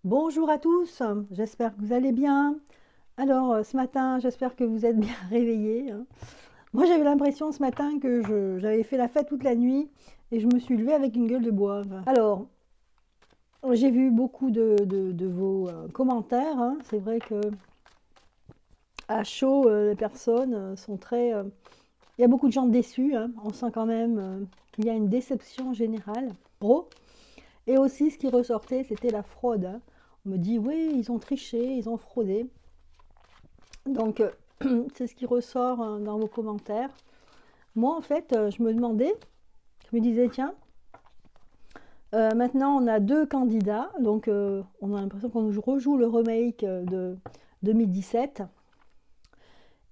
Bonjour à tous, j'espère que vous allez bien. Alors, ce matin, j'espère que vous êtes bien réveillés, hein. Moi, j'avais l'impression ce matin que j'avais fait la fête toute la nuit et je me suis levée avec une gueule de bois. Alors, j'ai vu beaucoup de vos commentaires, hein. C'est vrai que à chaud, les personnes sont très. Il y a beaucoup de gens déçus, hein. On sent quand même qu'il y a une déception générale. Gros. Et aussi, ce qui ressortait, c'était la fraude, hein. On me dit, oui, ils ont triché, ils ont fraudé. Donc, c'est ce qui ressort dans vos commentaires. Moi, en fait, je me demandais, je me disais, tiens, maintenant on a deux candidats, donc on a l'impression qu'on rejoue le remake de 2017.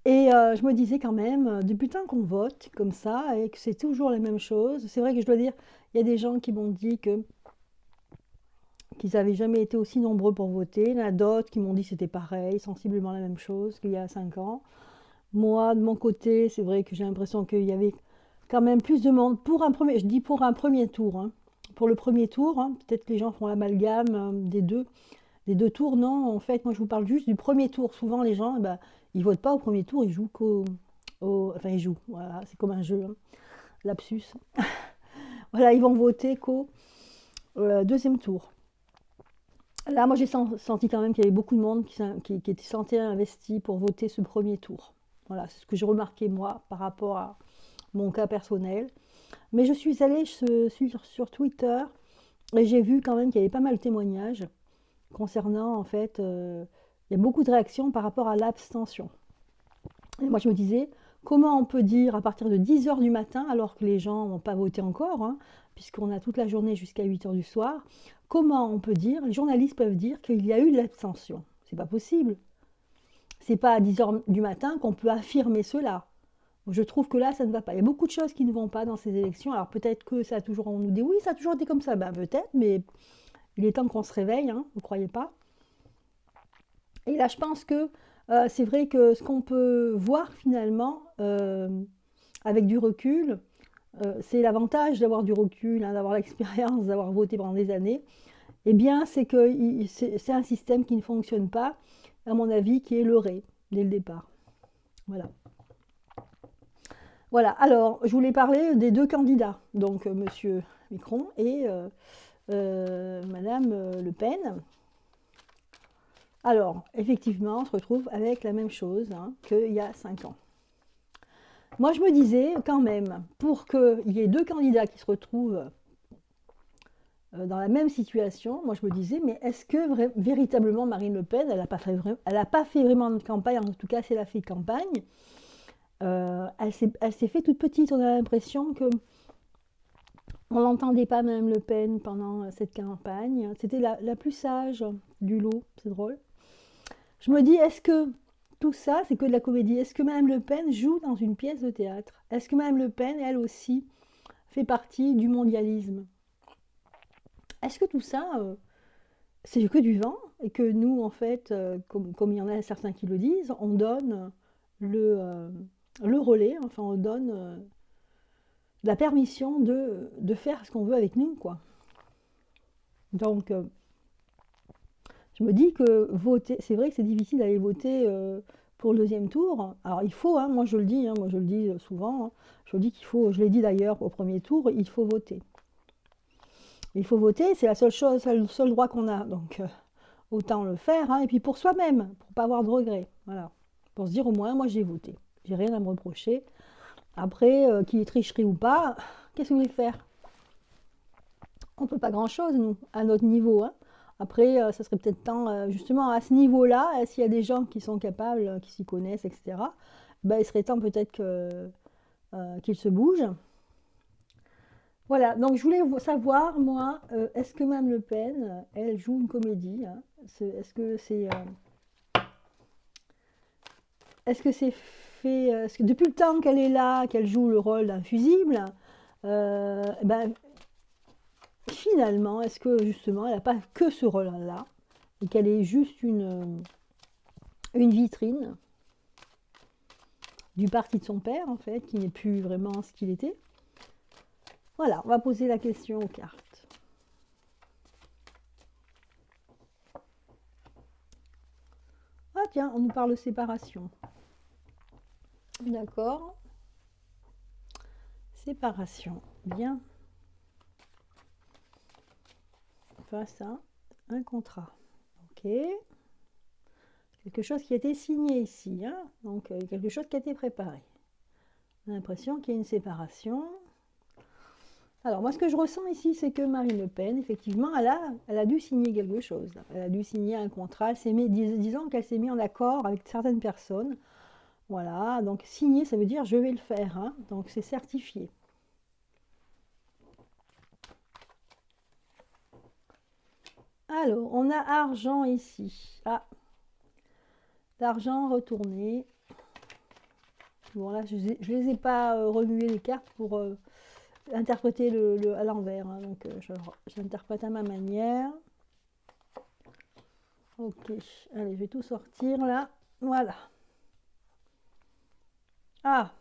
Et je me disais quand même, depuis le temps qu'on vote comme ça et que c'est toujours la même chose, c'est vrai que je dois dire, il y a des gens qui m'ont dit qu'ils n'avaient jamais été aussi nombreux pour voter. Il y en a d'autres qui m'ont dit que c'était pareil, sensiblement la même chose qu'il y a 5 ans. Moi, de mon côté, c'est vrai que j'ai l'impression qu'il y avait quand même plus de monde pour un premier, je dis pour un premier tour, hein. Pour le premier tour, hein, peut-être que les gens font l'amalgame des deux tours. Non, en fait, moi je vous parle juste du premier tour. Souvent, les gens, eh ben, ils votent pas au premier tour, ils jouent enfin, ils jouent, voilà, c'est comme un jeu, hein. Lapsus. Voilà, ils vont voter qu'au deuxième tour. Là, moi, j'ai senti quand même qu'il y avait beaucoup de monde qui était senti investi pour voter ce premier tour. Voilà, c'est ce que j'ai remarqué, moi, par rapport à mon cas personnel. Mais je suis allée sur Twitter et j'ai vu quand même qu'il y avait pas mal de témoignages concernant, en fait, il y a beaucoup de réactions par rapport à l'abstention. Et moi, je me disais, comment on peut dire à partir de 10 heures du matin, alors que les gens n'ont pas voté encore, hein, puisqu'on a toute la journée jusqu'à 8 heures du soir, comment on peut dire, les journalistes peuvent dire qu'il y a eu de l'abstention? C'est pas possible. C'est pas à 10 heures du matin qu'on peut affirmer cela. Je trouve que là, ça ne va pas. Il y a beaucoup de choses qui ne vont pas dans ces élections. Alors peut-être que ça a toujours, on nous dit oui, ça a toujours été comme ça. Ben peut-être, mais il est temps qu'on se réveille, hein, vous ne croyez pas? Et là, je pense que c'est vrai que ce qu'on peut voir finalement avec du recul, c'est l'avantage d'avoir du recul, hein, d'avoir l'expérience, d'avoir voté pendant des années. Eh bien, c'est que c'est un système qui ne fonctionne pas, à mon avis, qui est leurré dès le départ. Voilà. Voilà, alors je voulais parler des deux candidats, donc Monsieur Macron et Madame Le Pen. Alors, effectivement, on se retrouve avec la même chose, hein, qu'il y a 5 ans. Moi, je me disais quand même, pour qu'il y ait deux candidats qui se retrouvent dans la même situation, moi je me disais, mais est-ce que véritablement Marine Le Pen, elle n'a pas fait vraiment de campagne, en tout cas, si elle a fait campagne, elle s'est fait toute petite. On a l'impression que on n'entendait pas Mme Le Pen pendant cette campagne. C'était la plus sage du lot, c'est drôle. Je me dis, est-ce que tout ça, c'est que de la comédie? Est-ce que Mme Le Pen joue dans une pièce de théâtre? Est-ce que Mme Le Pen, elle aussi, fait partie du mondialisme? Est-ce que tout ça, c'est que du vent et que nous, en fait, comme il y en a certains qui le disent, on donne le, euh, le relais, enfin on donne la permission de faire ce qu'on veut avec nous, quoi. Donc, je me dis que voter, c'est vrai que c'est difficile d'aller voter pour le deuxième tour. Alors il faut, hein, moi je le dis, hein, moi je le dis souvent, hein, je dis qu'il faut, je l'ai dit d'ailleurs au premier tour, il faut voter. Il faut voter, c'est la seule chose, c'est le seul droit qu'on a. Donc autant le faire, hein, et puis pour soi-même, pour pas avoir de regrets. Voilà. Pour se dire au moins, moi j'ai voté. J'ai rien à me reprocher. Après, qu'il y ait tricherie ou pas, qu'est-ce que vous voulez faire? On peut pas grand-chose, nous, à notre niveau, hein. Après, ça serait peut-être temps, justement, à ce niveau-là, s'il y a des gens qui sont capables, qui s'y connaissent, etc., ben, il serait temps peut-être qu'ils se bougent. Voilà, donc je voulais savoir, moi, est-ce que Mme Le Pen, elle joue une comédie, hein? Est-ce que c'est fait, est-ce que depuis le temps qu'elle est là, qu'elle joue le rôle d'un fusible, ben, finalement, est-ce que justement, elle n'a pas que ce rôle-là, et qu'elle est juste une vitrine du parti de son père, en fait, qui n'est plus vraiment ce qu'il était? Voilà, on va poser la question aux cartes. tiens, on nous parle de séparation. D'accord. Séparation. Bien. Face à un contrat. Ok. Quelque chose qui a été signé ici. Hein, donc, quelque chose qui a été préparé. On a l'impression qu'il y a une séparation. Alors, moi, ce que je ressens ici, c'est que Marine Le Pen, effectivement, elle a dû signer quelque chose. Elle a dû signer un contrat. Disons qu'elle s'est mise en accord avec certaines personnes. Voilà, donc signer, ça veut dire je vais le faire. Hein, donc, c'est certifié. Alors, on a argent ici. Ah, l'argent retourné. Bon, là, je ne les ai pas remué les cartes pour interpréter à l'envers. Hein, donc, j'interprète à ma manière. Ok, allez, je vais tout sortir là. Voilà. Ah.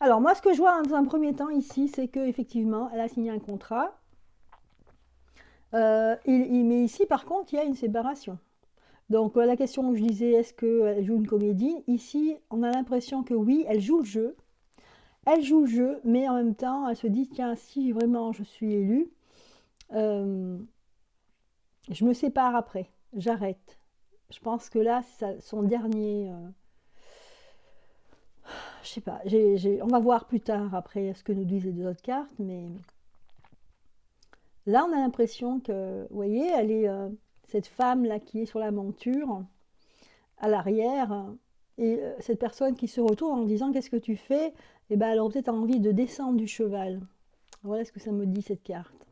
Alors, moi, ce que je vois dans un premier temps ici, c'est qu'effectivement, elle a signé un contrat. Mais ici, par contre, il y a une séparation. Donc, la question où je disais, est-ce qu'elle joue une comédie? Ici, on a l'impression que oui, elle joue le jeu. Elle joue le jeu, mais en même temps, elle se dit, tiens, si vraiment je suis élue, je me sépare après, j'arrête. Je pense que là, c'est son dernier... je sais pas, on va voir plus tard après ce que nous disent les deux autres cartes, mais là, on a l'impression que, vous voyez, elle est cette femme-là qui est sur la monture, à l'arrière, et cette personne qui se retourne en disant qu'est-ce que tu fais? Et ben, elle aurait peut-être envie de descendre du cheval. Voilà ce que ça me dit cette carte.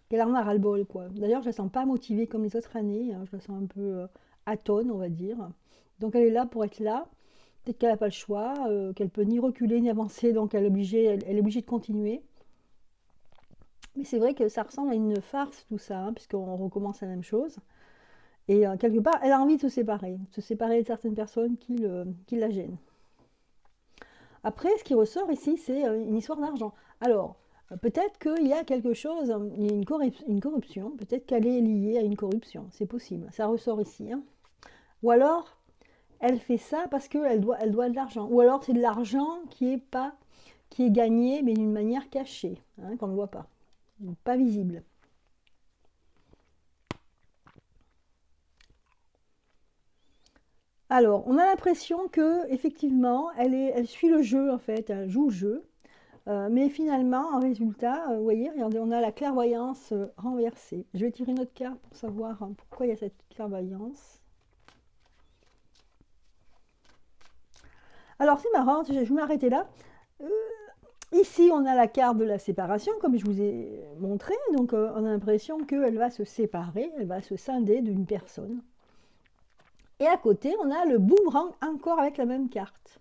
Qu'elle en a ras-le-bol, quoi. D'ailleurs, je la sens pas motivée comme les autres années. Hein. Je la sens un peu atone, on va dire. Donc elle est là pour être là. Peut-être qu'elle n'a pas le choix, qu'elle peut ni reculer ni avancer, donc elle est obligée de continuer. Mais c'est vrai que ça ressemble à une farce tout ça, hein, puisqu'on recommence la même chose. Et quelque part, elle a envie de se séparer de certaines personnes qui la gênent. Après, ce qui ressort ici, c'est une histoire d'argent. Alors, peut-être qu'il y a quelque chose, il y a une corruption, peut-être qu'elle est liée à une corruption, c'est possible, ça ressort ici. Hein. Ou alors, elle fait ça parce qu'elle doit de l'argent. Ou alors, c'est de l'argent qui est gagné, mais d'une manière cachée, hein, qu'on ne voit pas visible. Alors, on a l'impression que effectivement, elle suit le jeu en fait, elle joue le jeu. Mais finalement, en résultat, vous voyez, regardez, on a la clairvoyance renversée. Je vais tirer une autre carte pour savoir pourquoi il y a cette clairvoyance. Alors, c'est marrant, je vais m'arrêter là. Ici, on a la carte de la séparation, comme je vous ai montré. Donc, on a l'impression qu'elle va se séparer, elle va se scinder d'une personne. Et à côté, on a le boomerang encore avec la même carte.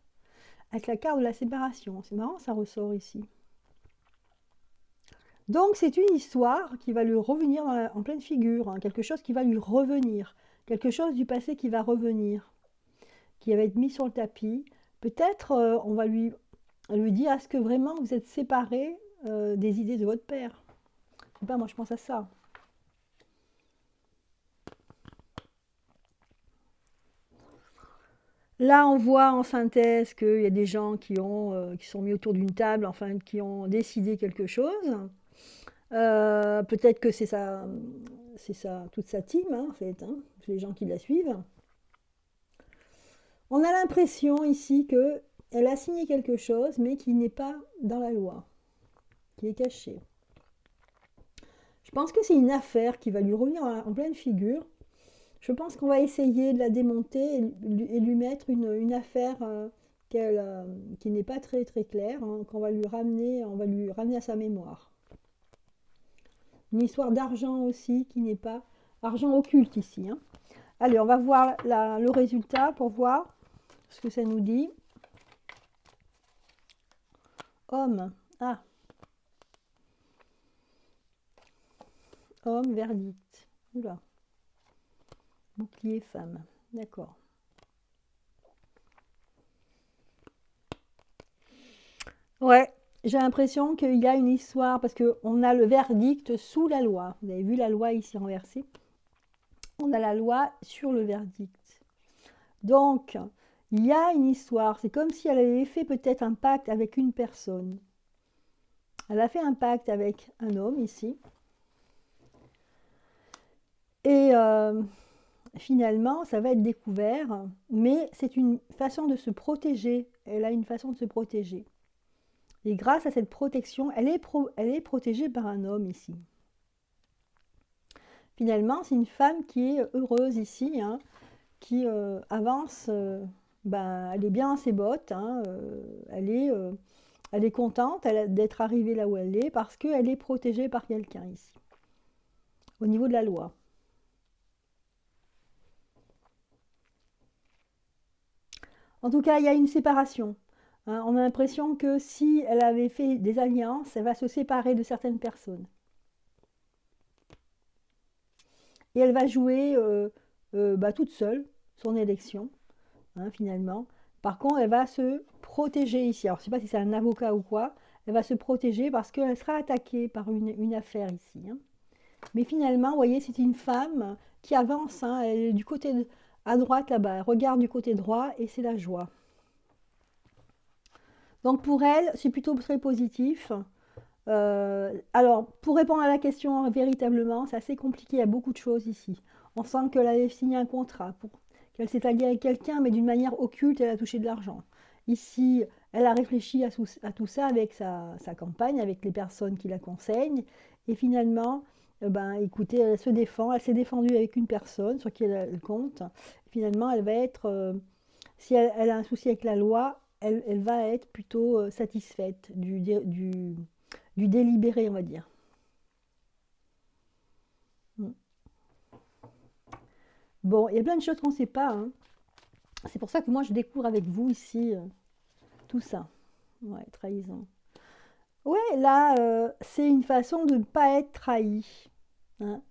Avec la carte de la séparation. C'est marrant, ça ressort ici. Donc c'est une histoire qui va lui revenir en pleine figure, hein, quelque chose qui va lui revenir, quelque chose du passé qui va revenir, qui va être mis sur le tapis. Peut-être on va lui dire, est-ce que vraiment vous êtes séparés des idées de votre père? Je sais pas, moi je pense à ça. Là, on voit en synthèse qu'il y a des gens qui sont mis autour d'une table, enfin, qui ont décidé quelque chose. Peut-être que c'est toute sa team, hein, en fait, hein, les gens qui la suivent. On a l'impression ici qu'elle a signé quelque chose, mais qui n'est pas dans la loi, qui est caché. Je pense que c'est une affaire qui va lui revenir en pleine figure. Je pense qu'on va essayer de la démonter et lui mettre une affaire qui n'est pas très très claire, hein, on va lui ramener à sa mémoire. Une histoire d'argent aussi qui n'est pas argent occulte ici. Hein. Allez, on va voir le résultat pour voir ce que ça nous dit. Homme. Ah. Homme, verdict. Oula. Bouclier, femme. D'accord. Ouais, j'ai l'impression qu'il y a une histoire, parce qu'on a le verdict sous la loi. Vous avez vu la loi ici renversée. on a la loi sur le verdict. Donc, il y a une histoire. C'est comme si elle avait fait peut-être un pacte avec une personne. Elle a fait un pacte avec un homme ici. Et finalement, ça va être découvert. Mais c'est une façon de se protéger. Elle a une façon de se protéger. Et grâce à cette protection, elle est protégée par un homme ici. Finalement, c'est une femme qui est heureuse ici, hein, qui avance, elle est bien dans ses bottes, hein, elle est contente d'être arrivée là où elle est parce qu'elle est protégée par quelqu'un ici, au niveau de la loi. En tout cas, il y a une séparation. Hein. On a l'impression que si elle avait fait des alliances, elle va se séparer de certaines personnes. Et elle va jouer toute seule son élection, hein, finalement. Par contre, elle va se protéger ici. Alors, je ne sais pas si c'est un avocat ou quoi. Elle va se protéger parce qu'elle sera attaquée par une affaire ici. Hein. Mais finalement, vous voyez, c'est une femme qui avance. Hein, elle est du côté à droite là-bas. Elle regarde du côté droit et c'est la joie. Donc pour elle, c'est plutôt très positif. Alors, pour répondre à la question véritablement, c'est assez compliqué. Il y a beaucoup de choses ici. On sent qu'elle avait signé un contrat, qu'elle s'est alliée avec quelqu'un, mais d'une manière occulte, elle a touché de l'argent. Ici, elle a réfléchi à tout ça avec sa campagne, avec les personnes qui la conseillent. Et finalement, écoutez, elle se défend. Elle s'est défendue avec une personne sur qui elle compte. Finalement, elle va être, si elle a un souci avec la loi, elle va être plutôt satisfaite du délibéré, on va dire. Mm. Bon, il y a plein de choses qu'on ne sait pas. Hein. C'est pour ça que moi, je découvre avec vous ici tout ça. Ouais, trahison. Ouais, là, c'est une façon de ne pas être trahi. Hein.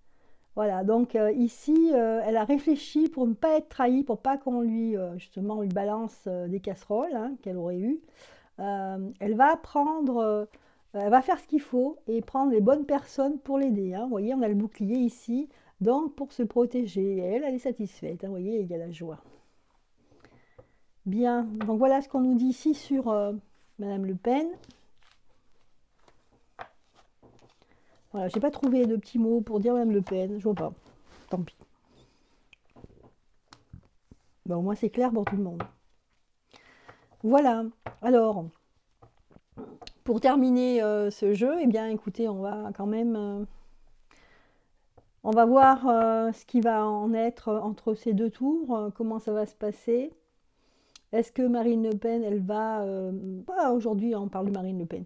Voilà, donc ici, elle a réfléchi pour ne pas être trahie, pour pas qu'on lui, justement, lui balance des casseroles hein, qu'elle aurait eues. Elle va prendre, elle va faire ce qu'il faut et prendre les bonnes personnes pour l'aider. Hein. Vous voyez, on a le bouclier ici, donc pour se protéger. Et elle est satisfaite. Hein. Vous voyez, il y a la joie. Bien, donc voilà ce qu'on nous dit ici sur Madame Le Pen. Voilà, j'ai pas trouvé de petits mots pour dire Madame Le Pen, je vois pas. Tant pis. Bon, au moins c'est clair pour tout le monde. Voilà. Alors, pour terminer ce jeu, eh bien, écoutez, on va quand même, on va voir ce qui va en être entre ces deux tours, comment ça va se passer. Est-ce que Marine Le Pen, elle va, pas aujourd'hui, on parle de Marine Le Pen.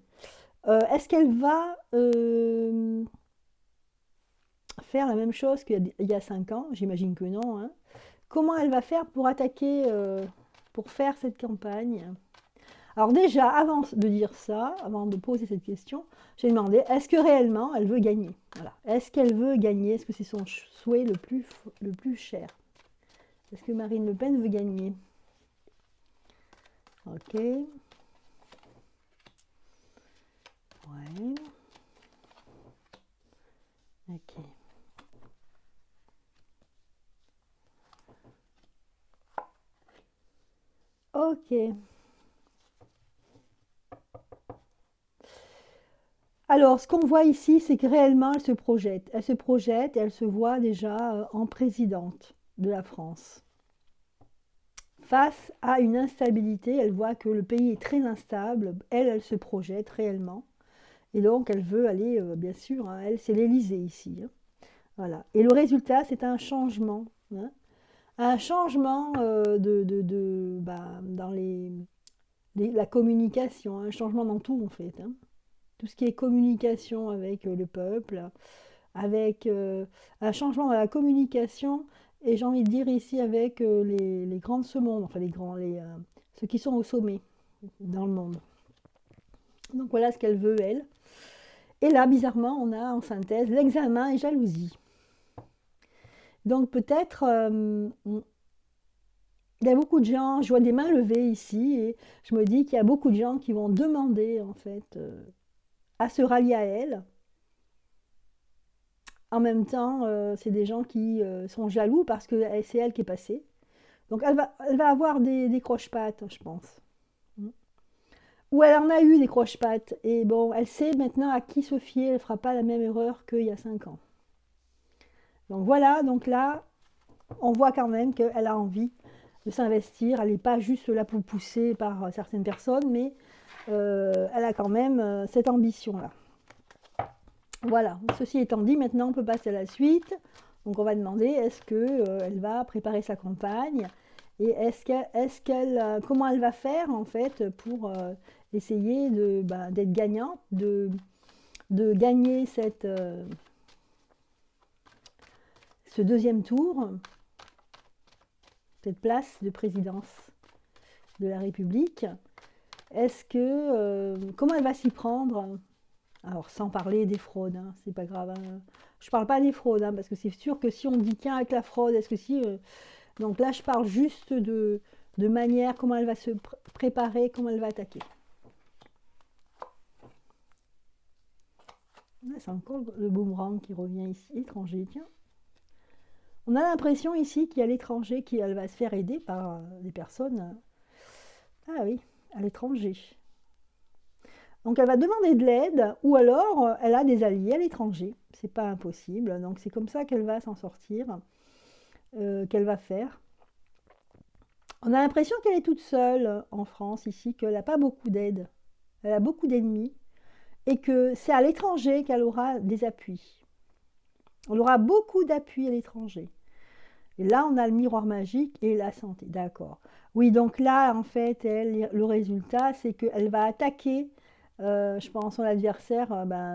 Est-ce qu'elle va faire la même chose qu'il y a 5 ans? J'imagine que non. Hein. Comment elle va faire pour attaquer, pour faire cette campagne? Alors déjà, avant de dire ça, avant de poser cette question, j'ai demandé, est-ce que réellement elle veut gagner? Voilà. Est-ce qu'elle veut gagner? Est-ce que c'est son souhait le plus cher? Est-ce que Marine Le Pen veut gagner? Ok. Ouais. Ok. Ok. Alors, ce qu'on voit ici, c'est que réellement, elle se projette. Elle se projette et elle se voit déjà en présidente de la France. Face à une instabilité, elle voit que le pays est très instable. Elle se projette réellement. Et donc, elle veut aller, bien sûr, hein, elle, c'est l'Élysée ici. Hein. Voilà. Et le résultat, c'est un changement. Hein. Un changement dans la communication, un changement dans tout, en fait. Hein. Tout ce qui est communication avec le peuple, avec un changement dans la communication, et j'ai envie de dire ici avec les grands de ce monde, enfin ceux qui sont au sommet dans le monde. Donc voilà ce qu'elle veut, elle. Et là, bizarrement, on a en synthèse l'examen et jalousie. Donc peut-être, il y a beaucoup de gens, je vois des mains levées ici, et je me dis qu'il y a beaucoup de gens qui vont demander, en fait, à se rallier à elle. en même temps, c'est des gens qui sont jaloux parce que c'est elle qui est passée. Donc elle va avoir des croche-pattes, je pense. Mm. Ou elle en a eu des croche-pattes. Et bon, elle sait maintenant à qui se fier. Elle ne fera pas la même erreur qu'il y a 5 ans. Donc voilà, donc là, on voit quand même qu'elle a envie de s'investir. Elle n'est pas juste là pour pousser par certaines personnes, mais elle a quand même cette ambition-là. Voilà, ceci étant dit, maintenant on peut passer à la suite. Donc on va demander est-ce qu'elle va préparer sa campagne et comment elle va faire en fait pour essayer d'être gagnante, de gagner ce deuxième tour, cette place de présidence de la République. Comment elle va s'y prendre? Alors, sans parler des fraudes, hein, c'est pas grave. Hein. Je parle pas des fraudes, hein, parce que c'est sûr que si on dit tiens, avec la fraude, est-ce que si. Donc là, je parle juste de manière, comment elle va se préparer, comment elle va attaquer. C'est encore le boomerang qui revient ici, étranger, tiens. On a l'impression ici qu'il y a l'étranger elle va se faire aider par des personnes. Ah oui, à l'étranger. Donc elle va demander de l'aide ou alors elle a des alliés à l'étranger. C'est pas impossible. Donc c'est comme ça qu'elle va s'en sortir, qu'elle va faire. On a l'impression qu'elle est toute seule en France ici, qu'elle n'a pas beaucoup d'aide. Elle a beaucoup d'ennemis et que c'est à l'étranger qu'elle aura des appuis. Elle aura beaucoup d'appuis à l'étranger. Et là, on a le miroir magique et la santé. D'accord. Oui, donc là, en fait, le résultat, c'est qu'elle va attaquer je pense son adversaire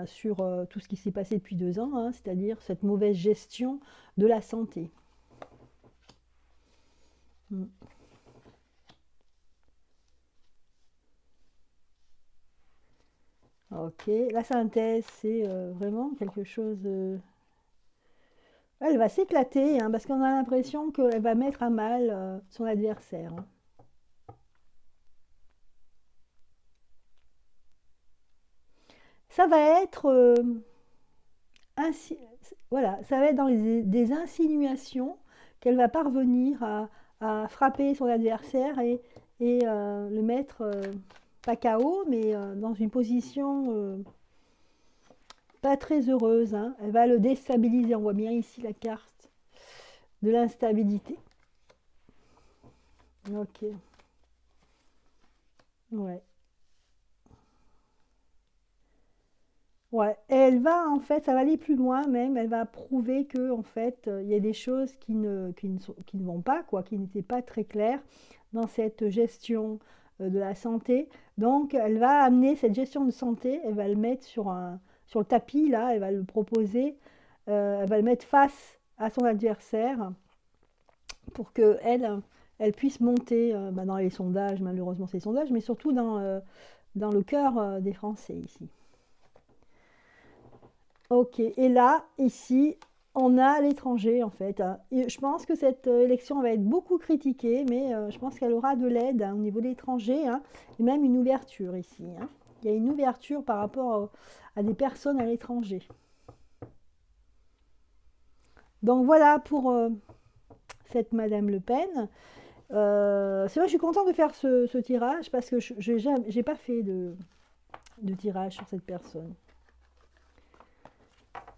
sur tout ce qui s'est passé depuis 2 ans, hein, c'est-à-dire cette mauvaise gestion de la santé. Mm. Ok, la synthèse, c'est vraiment quelque chose. Elle va s'éclater, hein, parce qu'on a l'impression qu'elle va mettre à mal son adversaire. Hein. Ça va être voilà, ça va être dans des insinuations qu'elle va parvenir à frapper son adversaire et le mettre, pas KO, mais dans une position pas très heureuse. Hein. Elle va le déstabiliser. On voit bien ici la carte de l'instabilité. Ok. Ouais. Ouais, et elle va en fait, ça va aller plus loin même, elle va prouver que en fait, il y a des choses qui ne vont pas, quoi, qui n'étaient pas très claires dans cette gestion de la santé. Donc, elle va amener cette gestion de santé, elle va le mettre sur le tapis, là, elle va le proposer, elle va le mettre face à son adversaire pour qu'elle elle puisse monter dans les sondages, malheureusement c'est les sondages, mais surtout dans le cœur des Français ici. Ok, et là, ici, on a l'étranger en fait. Hein. Et je pense que cette élection va être beaucoup critiquée, mais je pense qu'elle aura de l'aide au niveau de l'étranger, hein, et même une ouverture ici. Hein. Il y a une ouverture par rapport à des personnes à l'étranger. Donc voilà pour cette Madame Le Pen. C'est vrai, je suis contente de faire ce tirage parce que je n'ai pas fait de tirage sur cette personne.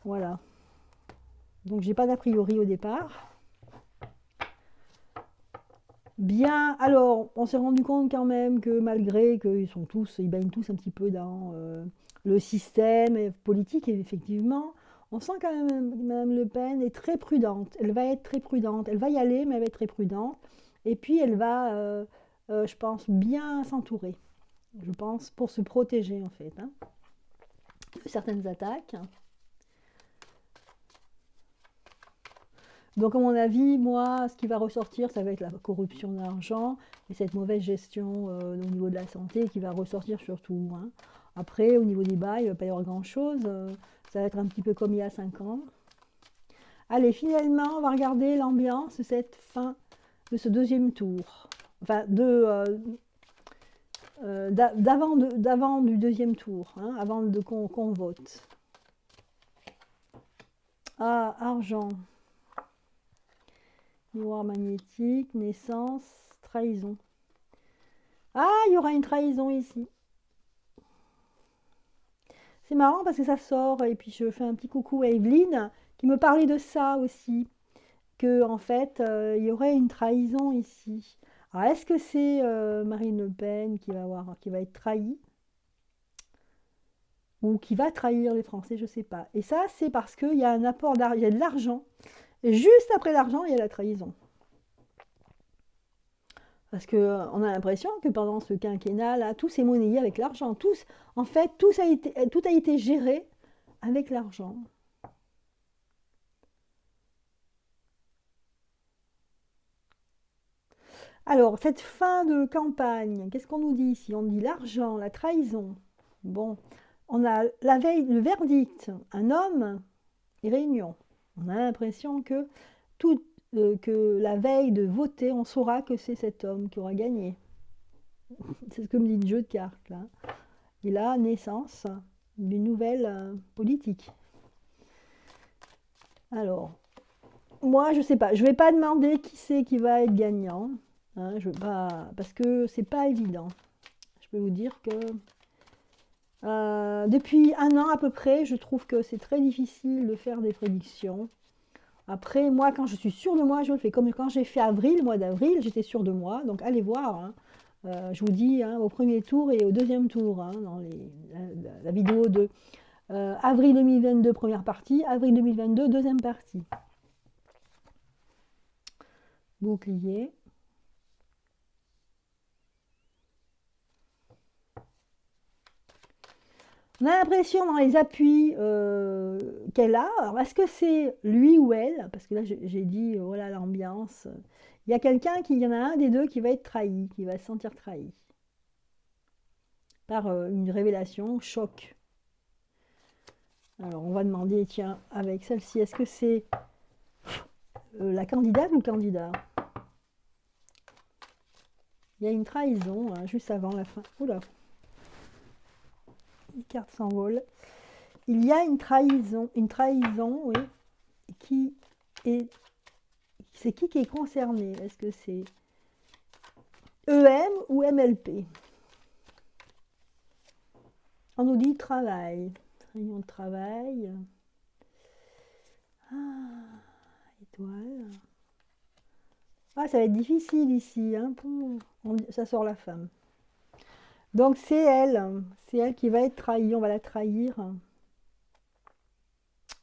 Voilà. Donc j'ai pas d'a priori au départ. Bien, alors on s'est rendu compte quand même que malgré qu'ils baignent tous un petit peu dans le système politique, et effectivement, on sent quand même que Mme Le Pen est très prudente. Elle va être très prudente. Elle va y aller, mais elle va être très prudente. Et puis elle va, je pense, bien s'entourer. Je pense pour se protéger en fait, hein, de certaines attaques. Donc, à mon avis, moi, ce qui va ressortir, ça va être la corruption d'argent et cette mauvaise gestion au niveau de la santé qui va ressortir surtout. Hein. Après, au niveau des bails, il ne va pas y avoir grand-chose. Ça va être un petit peu comme il y a 5 ans. Allez, finalement, on va regarder l'ambiance de cette fin de ce deuxième tour. Enfin, d'avant du deuxième tour, hein, avant qu'on vote. Ah, argent. Miroir magnétique, naissance, trahison. Ah, il y aura une trahison ici. C'est marrant parce que ça sort, et puis je fais un petit coucou à Evelyne qui me parlait de ça aussi, que en fait il y aurait une trahison ici. Alors est-ce que c'est Marine Le Pen qui va être trahie ou qui va trahir les Français, je sais pas. Et ça c'est parce qu'il y a un apport d'argent, il y a de l'argent, et juste après l'argent il y a la trahison. Parce que on a l'impression que pendant ce quinquennat là, tout s'est monnayé avec l'argent. En fait, tout a été géré avec l'argent. Alors, cette fin de campagne, qu'est-ce qu'on nous dit ici? On dit l'argent, la trahison. Bon, on a la veille, le verdict, un homme et réunion. On a l'impression que la veille de voter, on saura que c'est cet homme qui aura gagné. C'est ce que me dit le jeu de cartes là. Et là, naissance d'une nouvelle politique. Alors, moi, je sais pas. Je vais pas demander qui c'est qui va être gagnant. Hein, je veux pas, parce que c'est pas évident. Je peux vous dire que depuis un an à peu près, je trouve que c'est très difficile de faire des prédictions. Après, moi, quand je suis sûre de moi, je le fais. Comme quand j'ai fait avril, le mois d'avril, j'étais sûre de moi. Donc allez voir, hein. Je vous dis, hein, au premier tour et au deuxième tour, hein, dans la vidéo de avril 2022, première partie, avril 2022, deuxième partie. Bouclier. On a l'impression dans les appuis qu'elle a. Alors, est-ce que c'est lui ou elle? Parce que là, j'ai dit, voilà l'ambiance. Il y a il y en a un des deux qui va être trahi, qui va se sentir trahi par une révélation, choc. Alors, on va demander, tiens, avec celle-ci, est-ce que c'est la candidate ou le candidat? Il y a une trahison, hein, juste avant la fin. Oula, les cartes s'envolent. Il y a une trahison, oui, qui est c'est qui est concerné? Est-ce que c'est EM ou MLP? On nous dit travail. Réunion de travail. Ah, étoile. Ah, ça va être difficile ici. Hein, ça sort la femme. Donc c'est elle. C'est elle qui va être trahie. On va la trahir.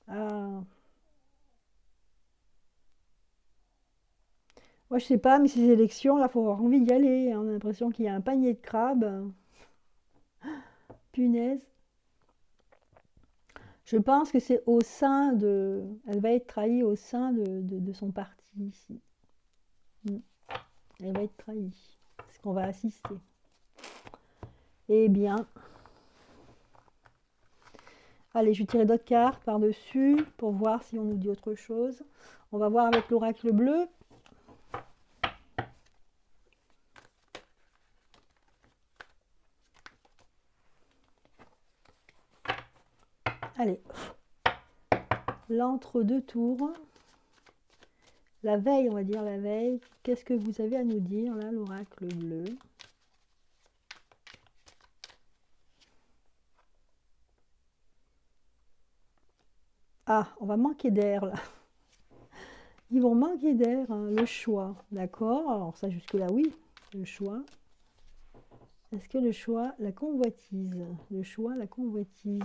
Ah. Moi, je sais pas, mais ces élections, là, faut avoir envie d'y aller. Hein. On a l'impression qu'il y a un panier de crabes. Punaise. Je pense que c'est au sein de... Elle va être trahie au sein de son parti ici. Elle va être trahie. C'est ce qu'on va assister. Eh bien... Allez, je vais tirer d'autres cartes par-dessus pour voir si on nous dit autre chose. On va voir avec l'oracle bleu. Allez. L'entre-deux tours. La veille, on va dire la veille. Qu'est-ce que vous avez à nous dire, là, l'oracle bleu? Ah, on va manquer d'air, là. Ils vont manquer d'air, hein, le choix. D'accord? Alors ça, jusque-là, oui. Le choix. Est-ce que le choix, la convoitise? Le choix, la convoitise.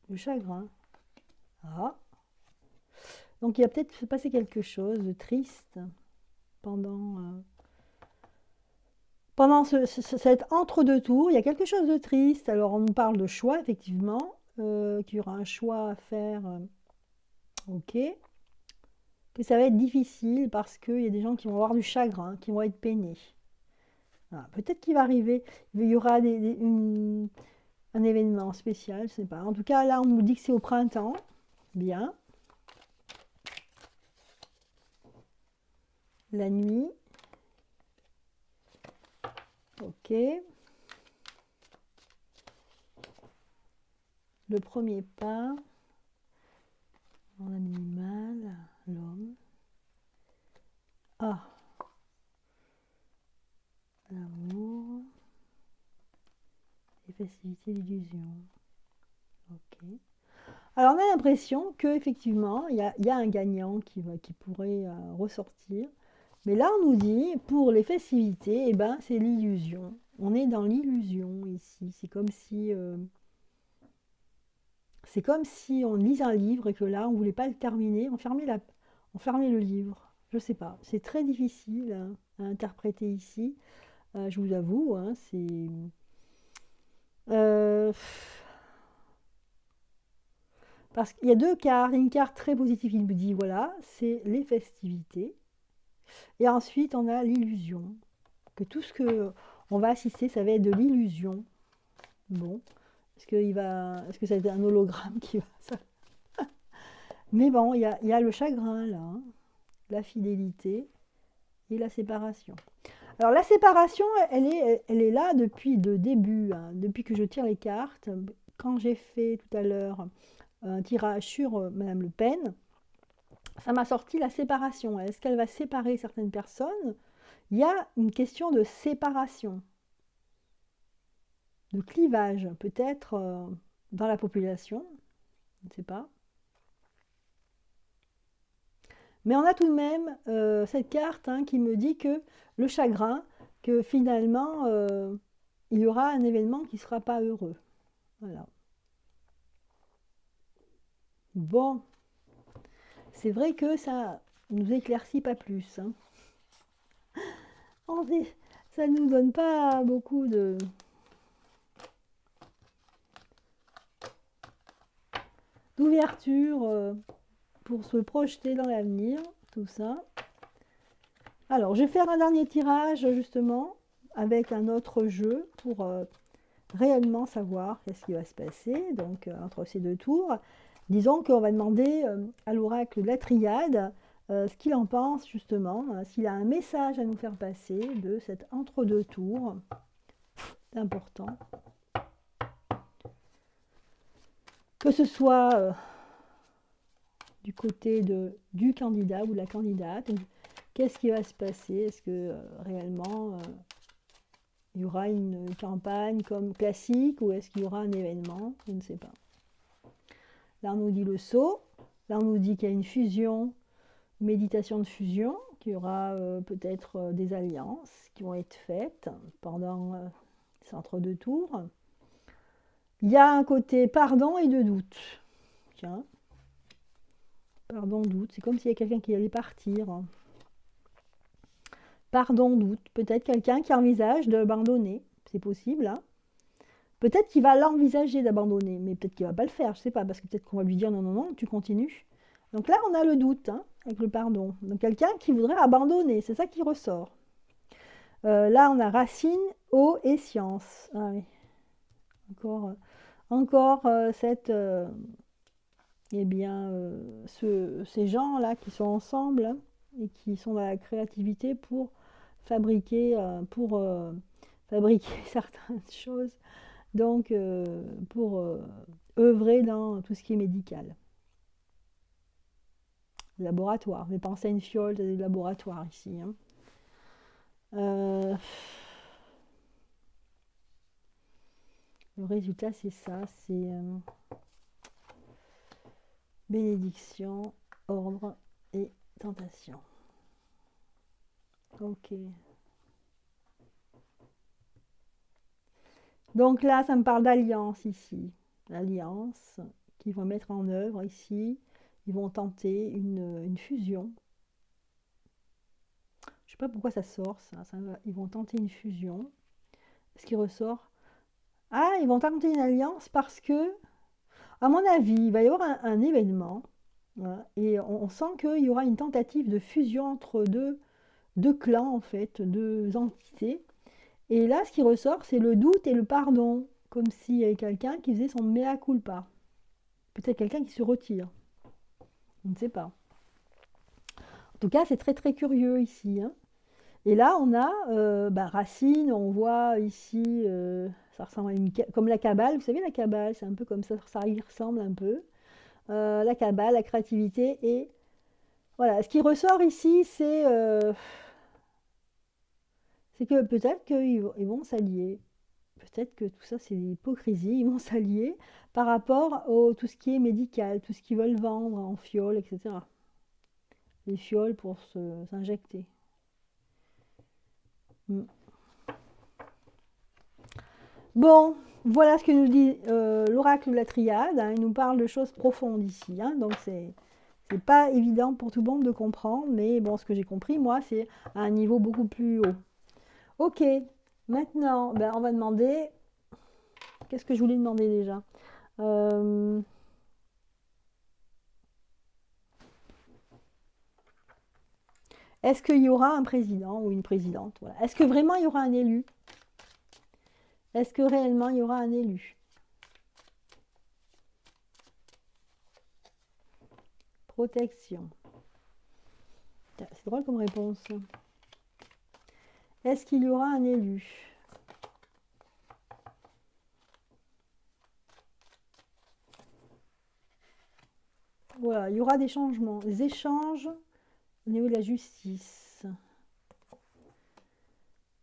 Le chagrin. Ah. Donc il a peut-être passé quelque chose de triste pendant cet entre-deux tours. Il y a quelque chose de triste. Alors on nous parle de choix, effectivement, qu'il y aura un choix à faire. Ok. Que ça va être difficile parce qu'il y a des gens qui vont avoir du chagrin, qui vont être peinés. Ah, peut-être qu'il va arriver, il y aura un événement spécial, je ne sais pas. En tout cas, là, on nous dit que c'est au printemps. Bien. La nuit. Ok. le premier pas dans la minimale, l'homme. Ah, l'amour, les festivités, l'illusion. Ok. Alors on a l'impression qu'effectivement, il y a un gagnant qui pourrait ressortir. Mais là, on nous dit, pour les festivités, eh ben, c'est l'illusion. On est dans l'illusion ici. C'est comme si on lise un livre et que là, on ne voulait pas le terminer, on fermait le livre. Je ne sais pas. C'est très difficile à interpréter ici. Je vous avoue, hein, c'est... Euh, parce qu'il y a deux cartes. Une carte très positive qui nous dit, voilà, c'est les festivités. Et ensuite, on a l'illusion. Que tout ce que on va assister, ça va être de l'illusion. Bon, est-ce que ça va être un hologramme qui va ça? Mais bon, il y a le chagrin là, hein, la fidélité et la séparation. Alors la séparation, elle est là depuis le début, hein, depuis que je tire les cartes. Quand j'ai fait tout à l'heure un tirage sur Madame Le Pen, ça m'a sorti la séparation. Est-ce qu'elle va séparer certaines personnes? Il y a une question de séparation, de clivage, peut-être dans la population, je ne sais pas. Mais on a tout de même cette carte hein, qui me dit que le chagrin, que finalement, il y aura un événement qui ne sera pas heureux. Voilà. Bon, c'est vrai que ça nous éclaircit pas plus. Hein. Ça ne nous donne pas beaucoup d'ouverture pour se projeter dans l'avenir, tout ça. Alors, je vais faire un dernier tirage, justement, avec un autre jeu pour réellement savoir qu'est-ce qui va se passer. Donc, entre ces deux tours, disons qu'on va demander à l'oracle de la triade ce qu'il en pense, justement, s'il a un message à nous faire passer de cet entre-deux tours. C'est important. Que ce soit du côté du candidat ou de la candidate, qu'est-ce qui va se passer? Est-ce que réellement il y aura une campagne comme classique ou est-ce qu'il y aura un événement? Je ne sais pas. Là, on nous dit le saut. Là, on nous dit qu'il y a une fusion, une méditation de fusion, qu'il y aura peut-être des alliances qui vont être faites pendant ces entre-deux tours. Il y a un côté pardon et de doute. Tiens. Pardon, doute. C'est comme s'il y a quelqu'un qui allait partir. Pardon, doute. Peut-être quelqu'un qui envisage d'abandonner. C'est possible. Hein. Peut-être qu'il va l'envisager d'abandonner, mais peut-être qu'il ne va pas le faire. Je ne sais pas, parce que peut-être qu'on va lui dire non, non, non, tu continues. Donc là, on a le doute hein, avec le pardon. Donc quelqu'un qui voudrait abandonner, c'est ça qui ressort. Là, on a racine, eau et science. Ah oui. Encore cette... eh bien, ces gens-là qui sont ensemble hein, et qui sont dans la créativité pour fabriquer, fabriquer certaines choses, donc pour œuvrer dans tout ce qui est médical. Laboratoire, mais pensez à une fiole de laboratoire ici. Hein. Le résultat, c'est ça, c'est bénédiction, ordre et tentation. Ok. Donc là, ça me parle d'alliance ici. Alliance qu'ils vont mettre en œuvre ici. Ils vont tenter une fusion. Je ne sais pas pourquoi ça sort, ça. Ils vont tenter une fusion. Ce qui ressort. Ah, ils vont tenter une alliance parce que, à mon avis, il va y avoir un événement. Voilà, et on sent qu'il y aura une tentative de fusion entre deux clans, en fait, deux entités. Et là, ce qui ressort, c'est le doute et le pardon. Comme s'il y avait quelqu'un qui faisait son mea culpa. Peut-être quelqu'un qui se retire. On ne sait pas. En tout cas, c'est très très curieux ici. Hein. Et là, on a Racine, on voit ici Ça ressemble à comme la Kabbale, vous savez, la Kabbale, c'est un peu comme ça y ressemble un peu. La Kabbale, la créativité, et voilà. Ce qui ressort ici, c'est que peut-être qu'ils vont s'allier. Peut-être que tout ça, c'est l'hypocrisie. Ils vont s'allier par rapport à tout ce qui est médical, tout ce qu'ils veulent vendre en fioles, etc. Les fioles pour s'injecter. Mm. Bon, voilà ce que nous dit l'oracle de la triade, hein. Il nous parle de choses profondes ici, hein. Donc c'est pas évident pour tout le monde de comprendre, mais bon, ce que j'ai compris, moi, c'est à un niveau beaucoup plus haut. Ok, maintenant, ben, on va demander... Qu'est-ce que je voulais demander déjà? Est-ce qu'il y aura un président ou une présidente? Voilà. Est-ce que vraiment il y aura un élu? Est-ce que réellement il y aura un élu? Protection. C'est drôle comme réponse. Est-ce qu'il y aura un élu? Voilà, il y aura des changements, des échanges au niveau de la justice.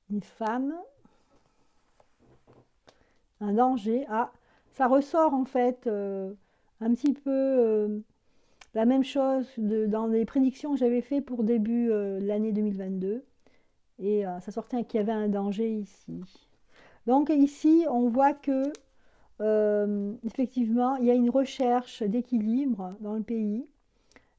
Une femme, un danger. Ah, ça ressort en fait un petit peu la même chose dans les prédictions que j'avais fait pour début l'année 2022. Et ça sortait qu'il y avait un danger ici. Donc ici, on voit que effectivement, il y a une recherche d'équilibre dans le pays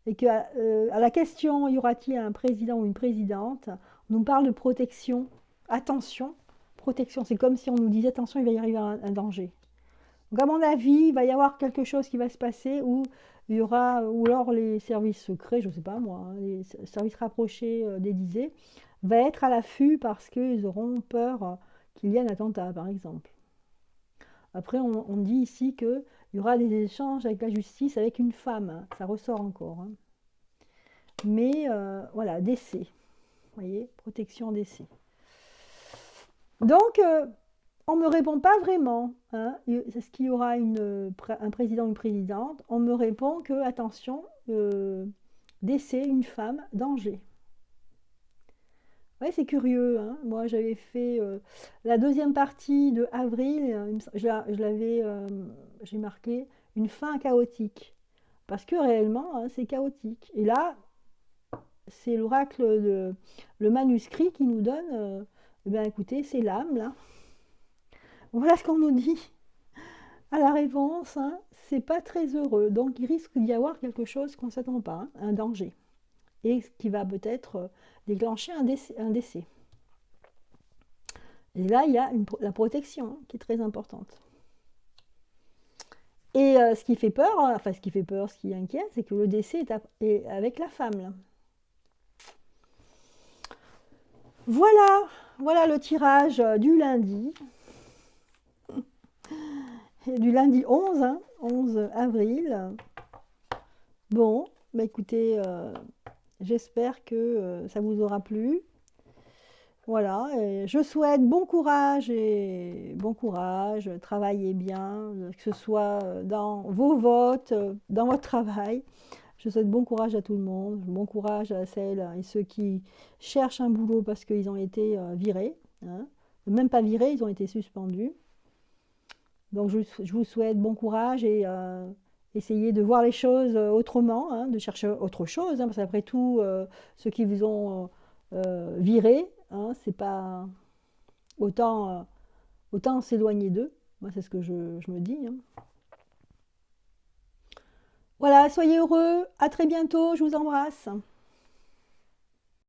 et que à la question y aura-t-il un président ou une présidente, on nous parle de protection. Attention, protection. C'est comme si on nous disait attention, il va y arriver un danger. Donc à mon avis, il va y avoir quelque chose qui va se passer où il y aura, ou alors les services secrets, je ne sais pas moi, hein, les services rapprochés d'Élysée, va être à l'affût parce qu'ils auront peur qu'il y ait un attentat, par exemple. Après, on dit ici qu'il y aura des échanges avec la justice avec une femme, hein. Ça ressort encore, hein. Mais voilà, décès. Vous voyez, protection décès. Donc, on ne me répond pas vraiment, hein. Est-ce qu'il y aura un président ou une présidente? On me répond que, attention, décès, une femme, danger. Ouais, c'est curieux, hein. Moi, j'avais fait la deuxième partie de avril, j'ai marqué une fin chaotique. Parce que réellement, hein, c'est chaotique. Et là, c'est l'oracle le manuscrit qui nous donne, eh bien, écoutez, c'est l'âme, là. Voilà ce qu'on nous dit à la réponse, hein. C'est pas très heureux. Donc, il risque d'y avoir quelque chose qu'on ne s'attend pas, hein, un danger. Et ce qui va peut-être déclencher un décès. Et là, il y a la protection, hein, qui est très importante. Et ce qui fait peur, enfin ce qui fait peur, ce qui inquiète, c'est que le décès est avec la femme, là. Voilà, voilà le tirage du lundi. Du lundi 11, hein, 11 avril. Bon, bah écoutez, j'espère que ça vous aura plu. Voilà, et je souhaite bon courage travaillez bien, que ce soit dans vos votes, dans votre travail. Je souhaite bon courage à tout le monde, bon courage à celles et ceux qui cherchent un boulot parce qu'ils ont été virés, hein. Même pas virés, ils ont été suspendus. Donc je vous souhaite bon courage et essayez de voir les choses autrement, hein, de chercher autre chose, hein, parce qu'après tout, ceux qui vous ont viré, hein, c'est pas autant s'éloigner d'eux. Moi, c'est ce que je me dis, hein. Voilà, soyez heureux, à très bientôt, je vous embrasse.